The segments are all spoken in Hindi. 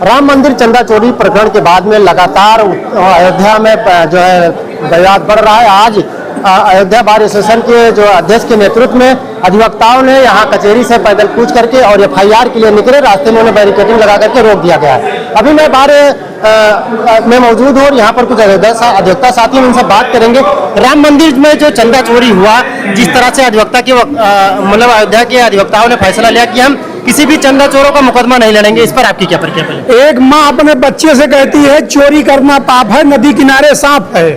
राम मंदिर चंदा चोरी प्रकरण के बाद में लगातार अयोध्या में जो है विवाद बढ़ रहा है। आज अयोध्या बार एसोसिएशन के जो अध्यक्ष के नेतृत्व में अधिवक्ताओं ने यहां कचहरी से पैदल कूच करके और एफआईआर के लिए निकले। रास्ते में उन्हें बैरिकेडिंग लगा करके रोक दिया गया है। अभी मैं बार में मौजूद हूँ और यहाँ पर कुछ अधिवक्ता साथी हैं, उनसे बात करेंगे। राम मंदिर में जो चंदा चोरी हुआ, जिस तरह से अधिवक्ता के मतलब अयोध्या के अधिवक्ताओं ने फैसला लिया कि हम किसी भी चंदा चोरों का मुकदमा नहीं लड़ेंगे, इस पर आपकी क्या प्रतिक्रिया है? एक माँ अपने बच्चे से कहती है चोरी करना पाप है, नदी किनारे सांप है।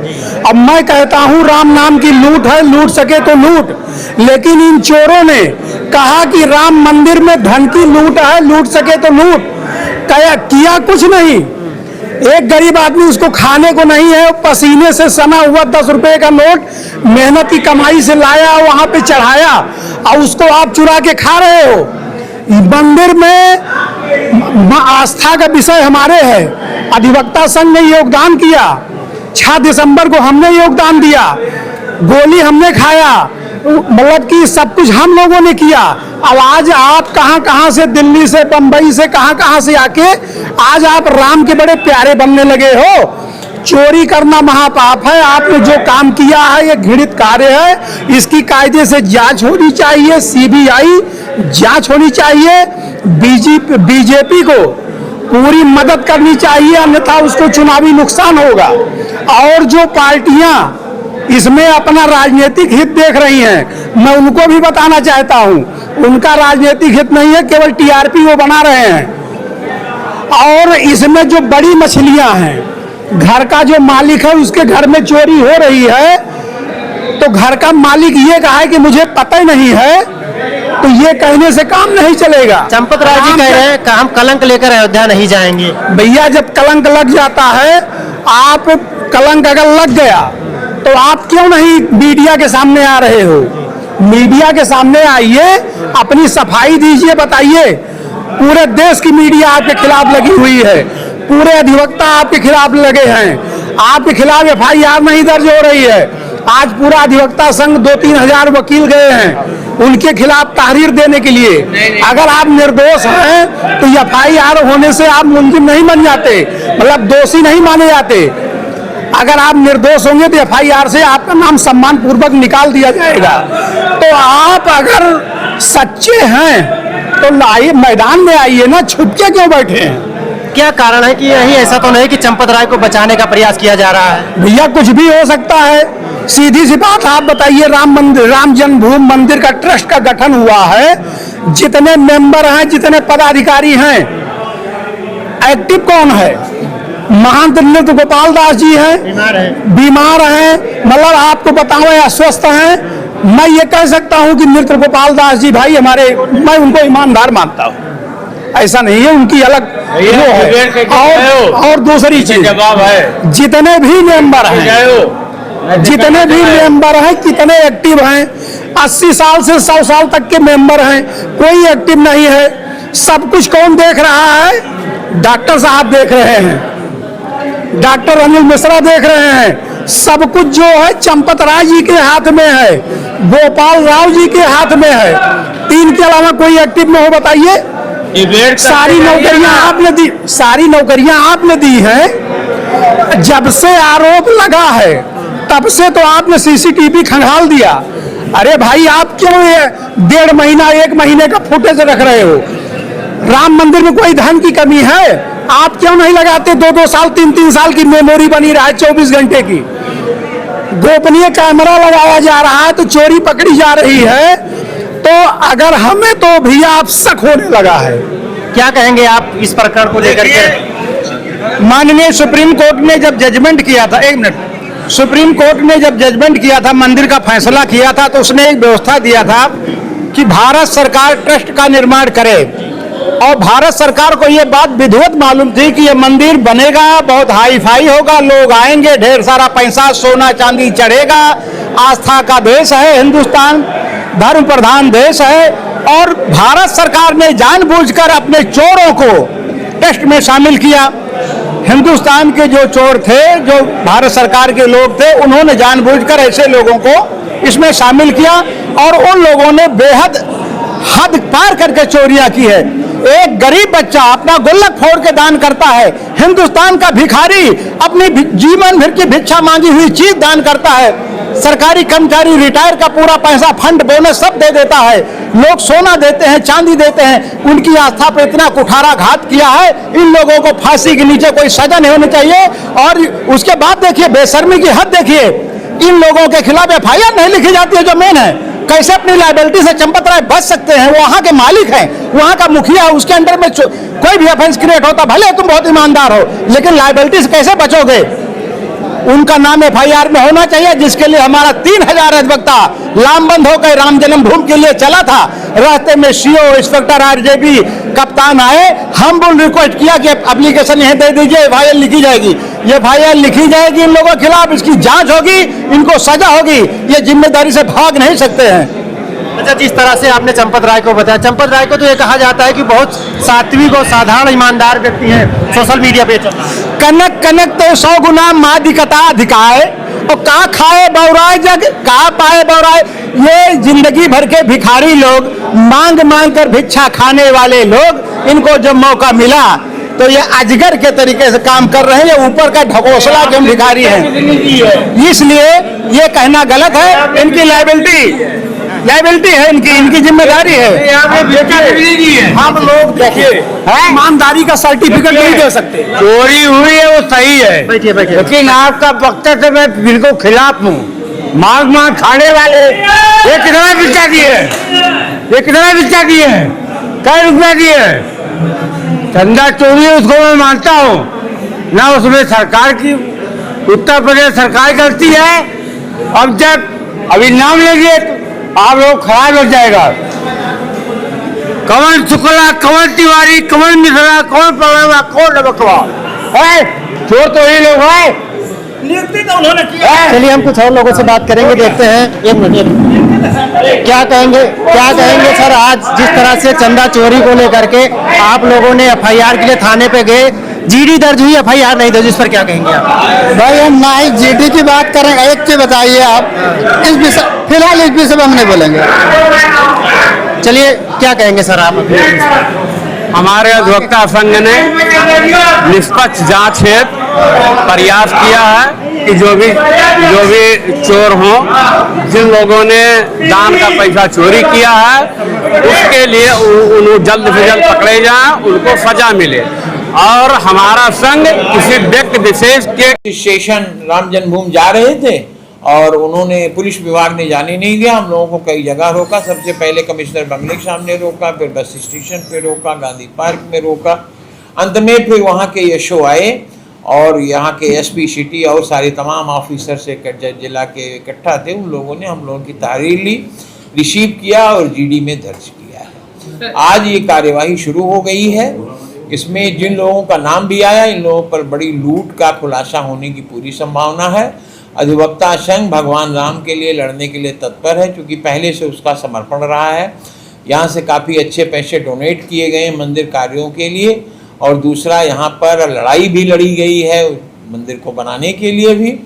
अब मैं कहता हूँ राम नाम की लूट है, लूट सके तो लूट, लेकिन इन चोरों ने कहा कि राम मंदिर में धन की लूट है, लूट सके तो लूट। किया कुछ नहीं। एक गरीब आदमी, उसको खाने को नहीं है, पसीने से सना हुआ 10 रुपए का नोट मेहनत की कमाई से लाया, वहां पे चढ़ाया और उसको आप चुरा के खा रहे हो। मंदिर में आस्था का विषय हमारे है। अधिवक्ता संघ ने योगदान किया, 6 दिसंबर को हमने योगदान दिया, गोली हमने खाया, मतलब कि सब कुछ हम लोगों ने किया। अब आज आप कहां से, दिल्ली से, बंबई से, कहां से आके आज आप राम के बड़े प्यारे बनने लगे हो। चोरी करना महापाप है। आपने जो काम किया है ये घृणित कार्य है। इसकी कायदे से जांच होनी चाहिए, सीबीआई जांच होनी चाहिए। बीजेपी को पूरी मदद करनी चाहिए, अन्यथा उसको चुनावी नुकसान होगा। और जो पार्टियां इसमें अपना राजनीतिक हित देख रही हैं, मैं उनको भी बताना चाहता हूं, उनका राजनीतिक हित नहीं है, केवल टीआरपी वो बना रहे हैं। और इसमें जो बड़ी मछलियां हैं, घर का जो मालिक है उसके घर में चोरी हो रही है, तो घर का मालिक ये कहा है कि मुझे पता ही नहीं है, तो ये कहने से काम नहीं चलेगा। चंपत राय जी कह रहे हैं कि हम कलंक लेकर अयोध्या नहीं जाएंगे। भैया, जब कलंक लग जाता है, आप कलंक अगर लग गया तो आप क्यों नहीं मीडिया के सामने आ रहे हो? मीडिया के सामने आइए, अपनी सफाई दीजिए, बताइए। पूरे देश की मीडिया आपके खिलाफ लगी हुई है, पूरे अधिवक्ता आपके खिलाफ लगे हैं, आपके खिलाफ एफआईआर नहीं दर्ज हो रही है। आज पूरा अधिवक्ता संघ 2-3 हजार वकील गए हैं उनके खिलाफ तहरीर देने के लिए। अगर आप निर्दोष हैं तो एफआईआर होने से आप मुलजिम नहीं बन जाते, मतलब दोषी नहीं माने जाते। अगर आप निर्दोष होंगे तो एफआईआर से आपका नाम सम्मान पूर्वक निकाल दिया जाएगा। तो आप अगर सच्चे हैं तो आइए, मैदान में आइए ना, छुप के क्यों बैठे हैं? क्या कारण है कि यही ऐसा तो नहीं कि चंपत राय को बचाने का प्रयास किया जा रहा है? भैया, कुछ भी हो सकता है। सीधी सी बात आप बताइए, राम मंदिर, राम जन्मभूमि मंदिर का ट्रस्ट का गठन हुआ है, जितने मेंबर हैं, जितने पदाधिकारी हैं, एक्टिव कौन है? महंत नृत्य गोपाल दास जी हैं, बीमार हैं, मतलब आपको बताओ अस्वस्थ हैं। मैं ये कह सकता हूं कि नृत्य गोपाल दास जी भाई हमारे, मैं उनको ईमानदार मानता हूं, ऐसा नहीं है, उनकी अलग वो है। और दूसरी चीज, जितने भी मेंबर हैं, कितने एक्टिव हैं, 80 साल से 100 साल तक के मेंबर हैं, कोई एक्टिव नहीं है। सब कुछ कौन देख रहा है? डॉक्टर साहब देख रहे हैं, डॉक्टर अनिल मिश्रा देख रहे हैं। सब कुछ जो है चंपत राय जी के हाथ में है, गोपाल राव जी के हाथ में है। 3 के अलावा कोई एक्टिव में हो, बताइए। सारी नौकरियां आपने दी, सारी नौकरियां आपने दी हैं। जब से आरोप लगा है तब से तो आपने सीसीटीवी खंगाल दिया। अरे भाई, आप क्यों ये 1.5 महीना 1 महीने का फुटेज रख रहे हो? राम मंदिर में कोई धन की कमी है? आप क्यों नहीं लगाते? 2-2 साल 3-3 साल की मेमोरी बनी रहा है, 24 घंटे की गोपनीय कैमरा लगाया जा रहा है, तो चोरी पकड़ी जा रही है। तो अगर हमें तो भैया आप शक होने लगा है। क्या कहेंगे आप इस प्रकरण को लेकर के? माननीय सुप्रीम कोर्ट ने जब जजमेंट किया था, 1 मिनट, सुप्रीम कोर्ट ने जब जजमेंट किया था, मंदिर का फैसला किया था, तो उसने एक व्यवस्था दिया था कि भारत सरकार ट्रस्ट का निर्माण करे। और भारत सरकार को ये बात विधिवत मालूम थी कि ये मंदिर बनेगा, बहुत हाई फाई होगा, लोग आएंगे, ढेर सारा पैसा सोना चांदी चढ़ेगा। आस्था का देश है हिंदुस्तान, धर्म प्रधान देश है। और भारत सरकार ने जानबूझकर अपने चोरों को टेस्ट में शामिल किया। हिंदुस्तान के जो चोर थे, जो भारत सरकार के लोग थे, उन्होंने जानबूझकर ऐसे लोगों को इसमें शामिल किया और उन लोगों ने बेहद हद पार करके चोरियां की है। एक गरीब बच्चा अपना गुल्लक फोड़ के दान करता है, हिंदुस्तान का भिखारी अपनी जीवन भर की भिक्षा मांगी हुई चीज दान करता है, सरकारी कर्मचारी रिटायर का पूरा पैसा फंड बोनस सब दे देता है, लोग सोना देते हैं, चांदी देते हैं, उनकी आस्था पर इतना कुठाराघात किया है। इन लोगों को फांसी के नीचे कोई सजा नहीं होनी चाहिए। और उसके बाद देखिए बेशर्मी की हद देखिए, इन लोगों के खिलाफ एफआईआर नहीं लिखी जाती है जो मेन है। कैसे अपनी लायबिलिटी से चंपत राय बच सकते हैं? वो वहां के मालिक हैं, वहां का मुखिया, उसके अंडर में कोई भी ऑफेंस क्रिएट होता, भले तुम बहुत ईमानदार हो, लेकिन लायबिलिटी से कैसे बचोगे? उनका नाम एफआईआर में होना चाहिए, जिसके लिए हमारा 3000 अधिवक्ता लामबंद होकर राम जन्मभूमि के लिए चला था। रास्ते में सीओ, इंस्पेक्टर आरजेबी, कप्तान आए, हम बोल रिक्वेस्ट किया कि एप्लीकेशन यहीं दे दीजिए, एफआईआर लिखी जाएगी। ये एफआईआर लिखी जाएगी इन लोगों के खिलाफ, इसकी जांच होगी, इनको सजा होगी। ये जिम्मेदारी से भाग नहीं सकते हैं। अच्छा, जिस तरह से आपने चंपत राय को बताया, चंपत राय को तो ये कहा जाता है कि बहुत सात्विक और साधारण ईमानदार व्यक्ति हैं, सोशल मीडिया पे कनक कनक तो 100 गुना मादिकता अधिकाय, और कहा खाए बौराए जग, कहा पाए बौराए। ये जिंदगी भर के भिखारी लोग, मांग मांग कर भिक्षा खाने वाले लोग, इनको जब मौका मिला तो ये अजगर के तरीके से काम कर रहे हैं। ये ऊपर का ढकोसला के भिखारी हैं, इसलिए ये कहना गलत है। इनकी लायबिलिटी है, इनकी जिम्मेदारी है। हम लोग देखिए ईमानदारी का सर्टिफिकेट नहीं दे सकते। चोरी हुई है वो सही है, बैठिए बैठिए। लेकिन आपका वक्तव्य मैं बिल्कुल खिलाफ हूँ। मांग खाने वाले ये कितना भिक्षा दिए, ये कितना भिक्षा दिए, कई रुपया दिए? चंदा चोरी उसको मैं मानता हूँ ना, उसमें सरकार की, उत्तर प्रदेश सरकार गलती है। अब जब अभी नाम लेंगे तो आप लोग खराब हो जाएगा। कमल शुक्ला, कमल तिवारी, कमल मिश्रा, कौन पगड़वा, कौन लबकवा है? चोर तो ये लोग है, नियुक्ति तो उन्होंने किया। चलिए हम कुछ और लोगों से बात करेंगे, देखते हैं। एक मिनट, क्या कहेंगे सर? आज जिस तरह से चंदा चोरी को लेकर के आप लोगों ने एफआईआर के लिए थाने पे गए, जीडी दर्ज हुई, एफआईआर नहीं दर्ज, इस पर क्या कहेंगे आप? भाई हम ना ही जीडी की बात करें, एक चीज बताइए आप, इस विषय फिलहाल इस विषय पर हम नहीं बोलेंगे। चलिए, क्या कहेंगे सर आप? हमारे अधिवक्ता संघ ने निष्पक्ष जांच हेतु प्रयास किया है कि जो भी चोर हों, जिन लोगों ने दान का पैसा चोरी किया है, उसके लिए उन्हें जल्द से जल्द पकड़े जाएं, उनको सजा मिले। और हमारा संघ किसी व्यक्ति विशेष के स्टेशन राम जन्मभूमि जा रहे थे और उन्होंने, पुलिस विभाग ने जाने नहीं दिया। हम लोगों को कई जगह रोका, सबसे पहले कमिश्नर बंगले के सामने रोका, फिर बस स्टेशन पे रोका, गांधी पार्क में रोका, अंत में फिर वहाँ के यशो आए और यहाँ के एसपी सिटी और सारे तमाम ऑफिसर से जिला के इकट्ठा थे। उन लोगों ने हम लोगों की तहरीर ली, रिसीव किया और जीडी में दर्ज किया है। आज ये कार्यवाही शुरू हो गई है। इसमें जिन लोगों का नाम भी आया, इन लोगों पर बड़ी लूट का खुलासा होने की पूरी संभावना है। अधिवक्ता संघ भगवान राम के लिए लड़ने के लिए तत्पर है, क्योंकि पहले से उसका समर्पण रहा है। यहाँ से काफ़ी अच्छे पैसे डोनेट किए गए मंदिर कार्यों के लिए, और दूसरा यहाँ पर लड़ाई भी लड़ी गई है मंदिर को बनाने के लिए भी,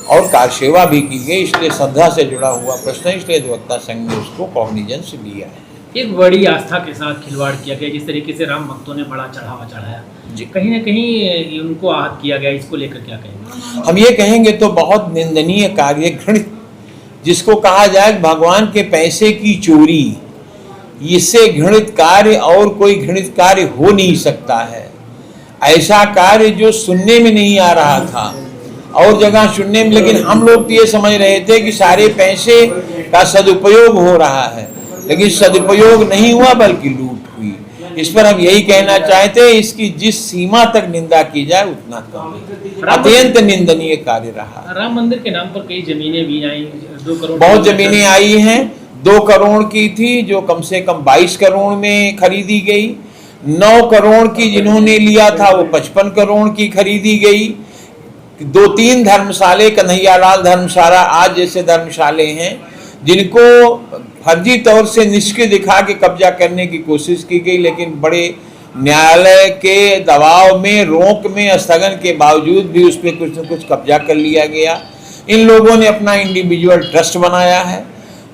और कार सेवा भी की गई। इसलिए श्रद्धा से जुड़ा हुआ प्रश्न है, इसलिए अधिवक्ता संघ ने उसको कॉग्निजेंस लिया है। एक बड़ी आस्था के साथ खिलवाड़ किया गया, जिस तरीके से राम भक्तों ने बड़ा चढ़ावा चढ़ाया, कहीं ना कहीं उनको आहत किया गया, इसको लेकर क्या कहेंगे? हम ये कहेंगे तो बहुत निंदनीय कार्य, घृणित, जिसको कहा जाए भगवान के पैसे की चोरी, इससे घृणित कार्य और कोई घृणित कार्य हो नहीं सकता है। ऐसा कार्य जो सुनने में नहीं आ रहा था और जगह सुनने में, लेकिन हम लोग तो ये समझ रहे थे कि सारे पैसे का सदुपयोग हो रहा है, लेकिन सदुपयोग नहीं हुआ बल्कि लूट हुई। इस पर हम यही कहना चाहते हैं, इसकी जिस सीमा तक निंदा की जाए उतना कम। अत्यंत निंदनीय कार्य रहा। राम मंदिर के नाम पर कई जमीनें भी आई, 2 करोड़, बहुत जमीनें आई हैं। 2 करोड़ की थी जो कम से कम 22 करोड़ में खरीदी गई। 9 करोड़ की जिन्होंने लिया था वो 55 करोड़ की खरीदी गई। 2-3 धर्मशाले, कन्हैयालाल धर्मशाला आज जैसे धर्मशाले हैं, जिनको फर्जी तौर से निष्क्रिय दिखा के कब्जा करने की कोशिश की गई, लेकिन बड़े न्यायालय के दबाव में, रोक में, स्थगन के बावजूद भी उस पर कुछ न कुछ कब्जा कर लिया गया। इन लोगों ने अपना इंडिविजुअल ट्रस्ट बनाया है,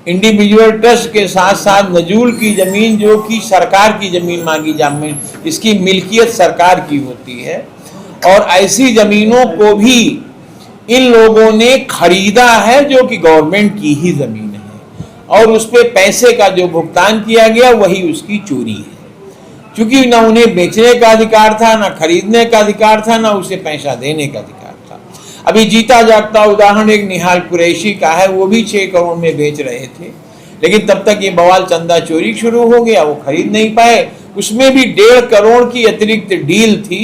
इंडिविजुअल ट्रस्ट के साथ साथ नजूल की जमीन जो कि सरकार की जमीन मांगी जमीन, इसकी मिल्कियत सरकार की होती है और ऐसी जमीनों को भी इन लोगों ने खरीदा है जो कि गवर्नमेंट की ही जमीन है और उस पे पैसे का जो भुगतान किया गया वही उसकी चोरी है। क्योंकि ना उन्हें बेचने का अधिकार था, ना खरीदने का अधिकार था, ना उसे पैसा देने का अधिकार था। अभी जीता जागता उदाहरण एक निहाल कुरैशी का है, वो भी 6 करोड़ में बेच रहे थे, लेकिन तब तक ये बवाल चंदा चोरी शुरू हो गया, वो खरीद नहीं पाए। उसमें भी 1.5 करोड़ की अतिरिक्त डील थी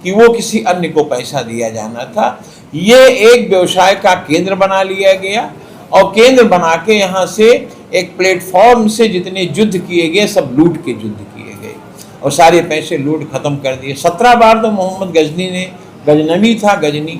कि वो किसी अन्य को पैसा दिया जाना था। ये एक व्यवसाय का केंद्र बना लिया गया और केंद्र बना के यहाँ से एक प्लेटफॉर्म से जितने युद्ध किए गए सब लूट के युद्ध किए गए और सारे पैसे लूट खत्म कर दिए। 17 बार तो मोहम्मद गजनी ने, गजनवी था गजनी,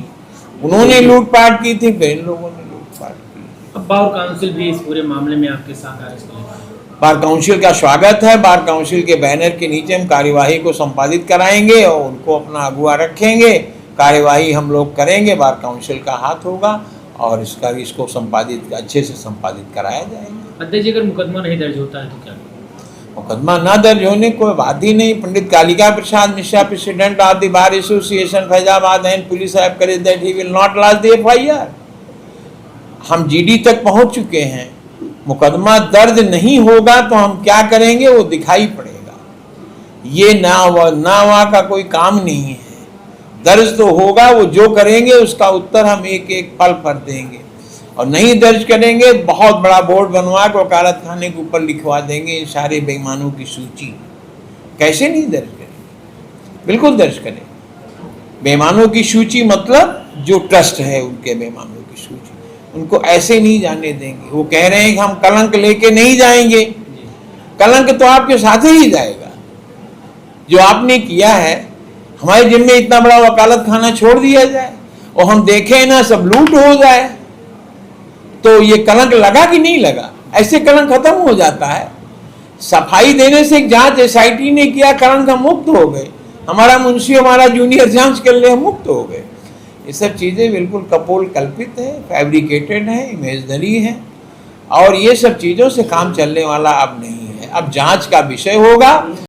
उन्होंने लूटपाट की थी, फिर इन लोगों ने लूटपाट की। अब बार काउंसिल भी इस पूरे मामले में आपके साथ आ रही है। बार काउंसिल का स्वागत है। बार काउंसिल के बैनर के नीचे हम कार्यवाही को संपादित कराएंगे और उनको अपना अगुवा रखेंगे। कार्यवाही हम लोग करेंगे, बार काउंसिल का हाथ होगा और इसको संपादित अच्छे से संपादित कराया जाएगा। अध्यक्ष जी, अगर मुकदमा नहीं दर्ज होता है तो क्या? मुकदमा न दर्ज होने कोई बात ही नहीं। Pandit Kalika Prasad Mishra, president of the bar association Faizabad and police have courage that he will not launch the FIR. हम जीडी तक पहुंच चुके हैं। मुकदमा दर्ज नहीं होगा तो हम क्या करेंगे वो दिखाई पड़ेगा। ये ना का कोई काम नहीं है। दर्ज तो होगा, वो जो करेंगे उसका उत्तर हम एक एक पल पर देंगे और नहीं दर्ज करेंगे बहुत बड़ा बोर्ड बनवा के वकालत खाने के ऊपर लिखवा देंगे इन सारे बेईमानों की सूची। कैसे नहीं दर्ज करेंगे? बिल्कुल दर्ज करेंगे। बेईमानों की सूची मतलब जो ट्रस्ट है उनके बेईमानों की सूची, उनको ऐसे नहीं जाने देंगे। वो कह रहे हैं कि हम कलंक लेके नहीं जाएंगे। कलंक तो आपके साथ ही जाएगा। जो आपने किया है, हमारे जिम्मे इतना बड़ा वकालत खाना छोड़ दिया जाए और हम देखें ना सब लूट हो जाए तो ये कलंक लगा कि नहीं लगा? ऐसे कलंक खत्म हो जाता है। सफाई देने से एक जांच एसआईटी ने किया, कलंक हम मुक्त हो गए। हमारा मुंशी हमारा जूनियर जांच कर ले, हम मुक्त हो गए। ये सब चीज़ें बिल्कुल कपोल कल्पित है, फैब्रिकेटेड है, इमेजनरी है और ये सब चीज़ों से काम चलने वाला अब नहीं है। अब जांच का विषय होगा।